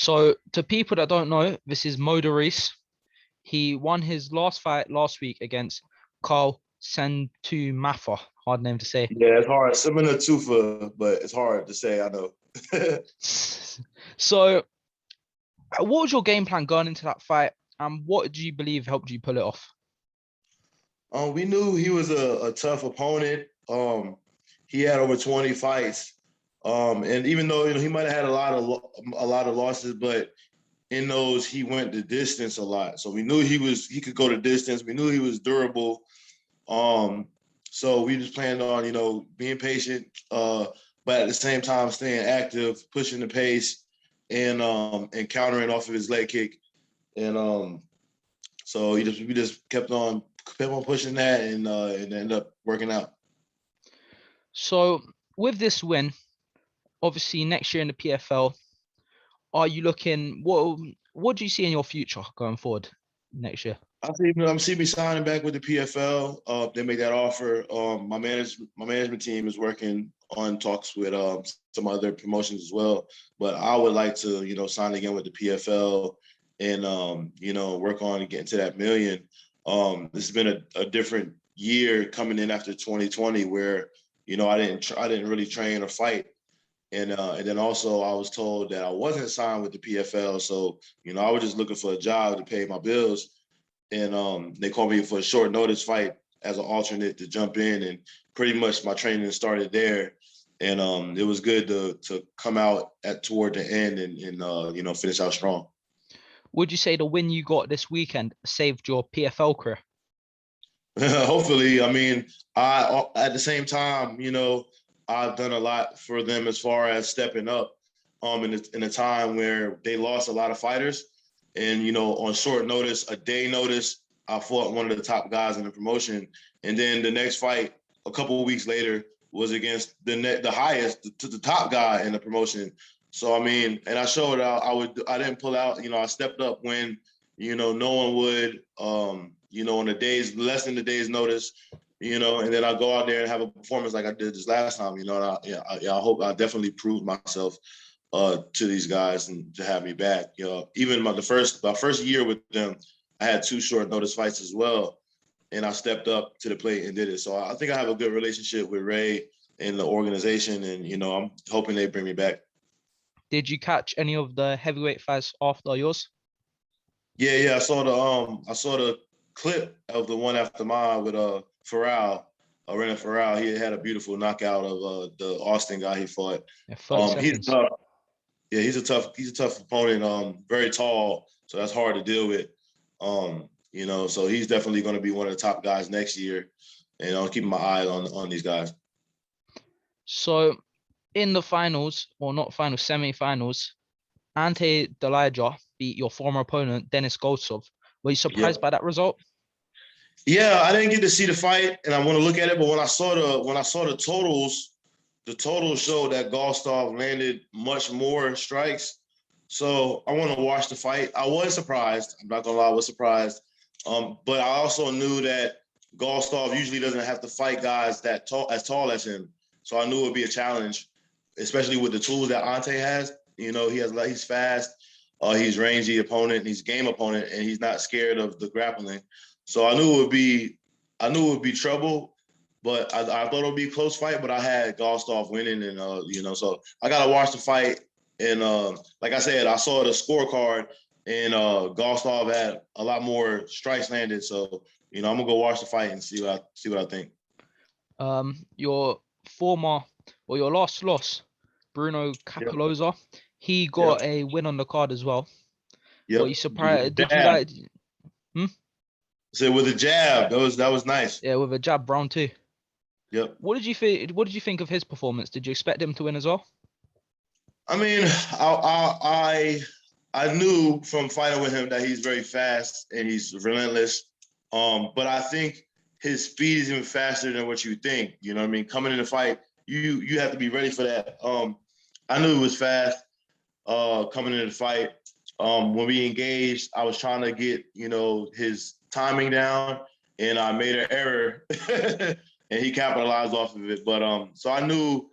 So, to people that don't know, this is Mo Dereese. He won his last fight last week against Carl Sentumafa. Hard name to say. Yeah, it's hard. Similar to Tufa, but it's hard to say. I know. So, what was your game plan going into that fight, and what do you believe helped you pull it off? We knew he was a tough opponent. He had over 20 fights, and even though he might have had a lot of losses, but in those he went the distance a lot. So we knew he could go the distance. We knew he was durable. Um, so we just planned on being patient, but at the same time staying active, pushing the pace, and countering off of his leg kick. And so we just kept on pushing that, and it ended up working out. So, with this win, obviously next year in the PFL, are you looking? What do you see in your future going forward next year? I'm see me signing back with the PFL. They make that offer. My management team is working on talks with some other promotions as well. But I would like to sign again with the PFL and work on getting to that million. This has been a different year coming in after 2020, where I didn't really train or fight. And then also I was told that I wasn't signed with the PFL, so I was just looking for a job to pay my bills, and they called me for a short notice fight as an alternate to jump in, and pretty much my training started there, and it was good to come out toward the end and finish out strong. Would you say the win you got this weekend saved your PFL career? Hopefully, I mean, I at the same time, I've done a lot for them as far as stepping up, in a time where they lost a lot of fighters, and on short notice, a day notice, I fought one of the top guys in the promotion, and then the next fight, a couple of weeks later, was against the highest, the top guy in the promotion. So I mean, and I showed I didn't pull out. I stepped up when no one would. On the days less than the day's notice, and then I go out there and have a performance like I did this last time. And I hope I definitely proved myself to these guys and to have me back. Even my first year with them, I had two short notice fights as well, and I stepped up to the plate and did it. So I think I have a good relationship with Ray and the organization, and I'm hoping they bring me back. Did you catch any of the heavyweight fights after yours? Yeah. I saw the clip of the one after mine with Farrell, Renan Farrell. He had a beautiful knockout of the Austin guy he fought. Yeah, 30 He's seconds. tough. Yeah, he's a tough opponent. Very tall, so that's hard to deal with. So he's definitely going to be one of the top guys next year, and I'm keeping my eye on these guys. So in the finals, or not finals, semi-finals, Ante Delija beat your former opponent, Dennis Goltsov. Were you surprised Yep. by that result? Yeah, I didn't get to see the fight, and I want to look at it. But when I saw the totals, the totals showed that Gostov landed much more strikes. So I want to watch the fight. I was surprised. I'm not gonna lie, I was surprised. But I also knew that Gostov usually doesn't have to fight guys that tall as him. So I knew it would be a challenge, especially with the tools that Ante has. He's fast, he's rangy opponent, he's game opponent, and he's not scared of the grappling. So I knew it would be trouble, but I thought it would be a close fight. But I had Gostov winning, and so I gotta watch the fight. And like I said, I saw the scorecard, and Gostov had a lot more strikes landed. So I'm gonna go watch the fight and see what I think. Your former or your last loss, Bruno Yep. Capoloza, he Yep. got a win on the card as well. Were Yep. you With the surprised? Did you jab. like? Hmm? So with the jab, that was nice. Yeah, with a jab, round two. Yep. What did you think? What did you think of his performance? Did you expect him to win as well? I mean, I knew from fighting with him that he's very fast and he's relentless. But I think his speed is even faster than what you think. You know what I mean? Coming in the fight, you have to be ready for that. I knew he was fast coming into the fight. When we engaged, I was trying to get his timing down, and I made an error, and he capitalized off of it. But so I knew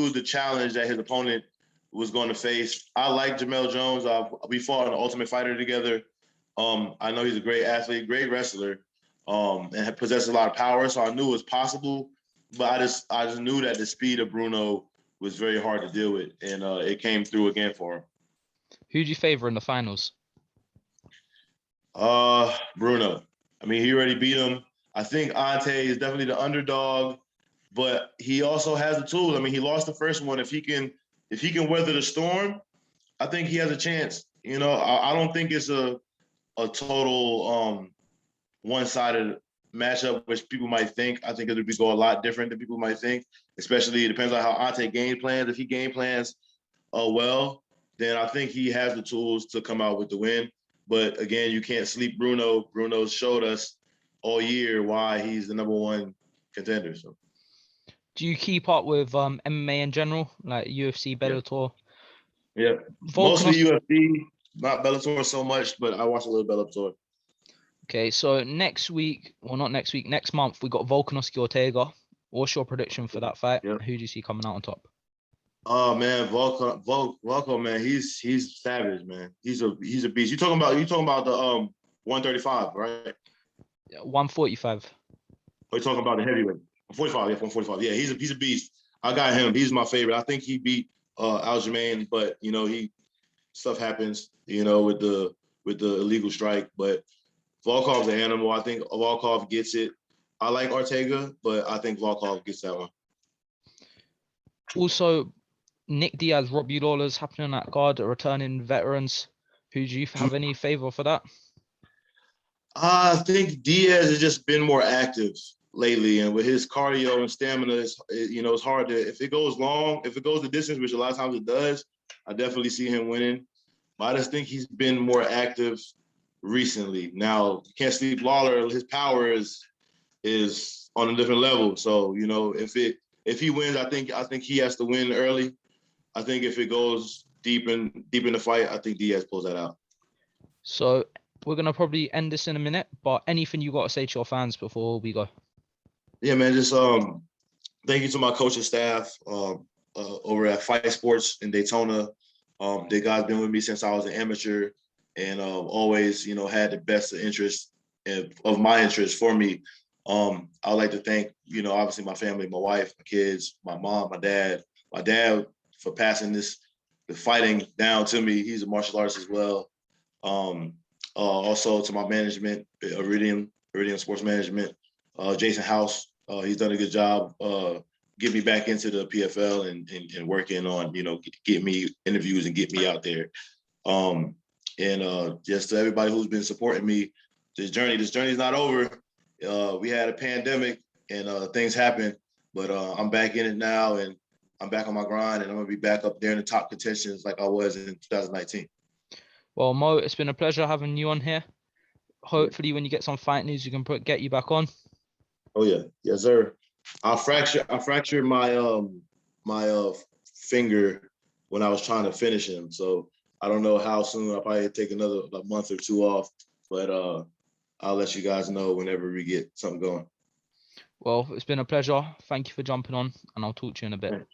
the challenge that his opponent was going to face. I like Jamel Jones. We fought in the Ultimate Fighter together. I know he's a great athlete, great wrestler, and possesses a lot of power. So I knew it was possible, but I just knew that the speed of Bruno was very hard to deal with, and it came through again for him. Who do you favor in the finals? Bruno. I mean, he already beat him. I think Ante is definitely the underdog, but he also has the tools. I mean, he lost the first one. If he can weather the storm, I think he has a chance. You know, I don't think it's a total one-sided matchup, which people might think. I think it'll go a lot different than people might think. Especially, it depends on how Ante game plans. If he game plans well, then I think he has the tools to come out with the win. But again, you can't sleep Bruno. Bruno showed us all year why he's the #1 contender. So, Do you keep up with MMA in general, like UFC, yeah, Bellator? yeah. Mostly Volkanovski. UFC, not Bellator so much, but I watch a little Bellator. Okay, so next week, well, not next week, next month, we got Volkanovski Ortega. What's your prediction for that fight? Yeah. Who do you see coming out on top? Oh man, Volko, man, he's savage, man. He's a beast. You talking about the 135, right? 145. Or you talking about the heavyweight? 145, yeah, 145. Yeah, he's a beast. I got him. He's my favorite. I think he beat Aljamain, but you know, stuff happens, you know, with the illegal strike. But Volkov's an animal. I think Volkov gets it. I like Ortega, but I think Volkov gets that one. Also, Nick Diaz, Robbie Lawler's happening on that card, returning veterans. Who do you have any favor for that? I think Diaz has just been more active lately, and with his cardio and stamina, it's hard to, if it goes long, if it goes the distance, which a lot of times it does, I definitely see him winning. But I just think he's been more active recently. Now, you can't sleep Lawler. His power is on a different level. So, you know, if he wins, I think he has to win early. I think if it goes deep in the fight, I think Diaz pulls that out. So we're gonna probably end this in a minute, but anything you got to say to your fans before we go? Yeah, man, just thank you to my coaching staff over at Fight Sports in Daytona. They guys been with me since I was an amateur, and always, you know, had the best interest of my interest for me. I'd like to thank, you know, obviously my family, my wife, my kids, my mom, my dad for passing the fighting down to me. He's a martial artist as well. Also to my management, Iridium Sports Management, Jason House. He's done a good job getting me back into the PFL and working on, you know, get me interviews and get me out there. And just to everybody who's been supporting me, this journey's not over. We had a pandemic and things happened, but I'm back in it now, and I'm back on my grind, and I'm gonna be back up there in the top contentions like I was in 2019. Well, Mo, it's been a pleasure having you on here. Hopefully, when you get some fight news, you can get you back on. Oh yeah, yes sir. I fractured my finger when I was trying to finish him. So I don't know how soon. I'll probably take another month or two off, but I'll let you guys know whenever we get something going. Well, it's been a pleasure. Thank you for jumping on, and I'll talk to you in a bit.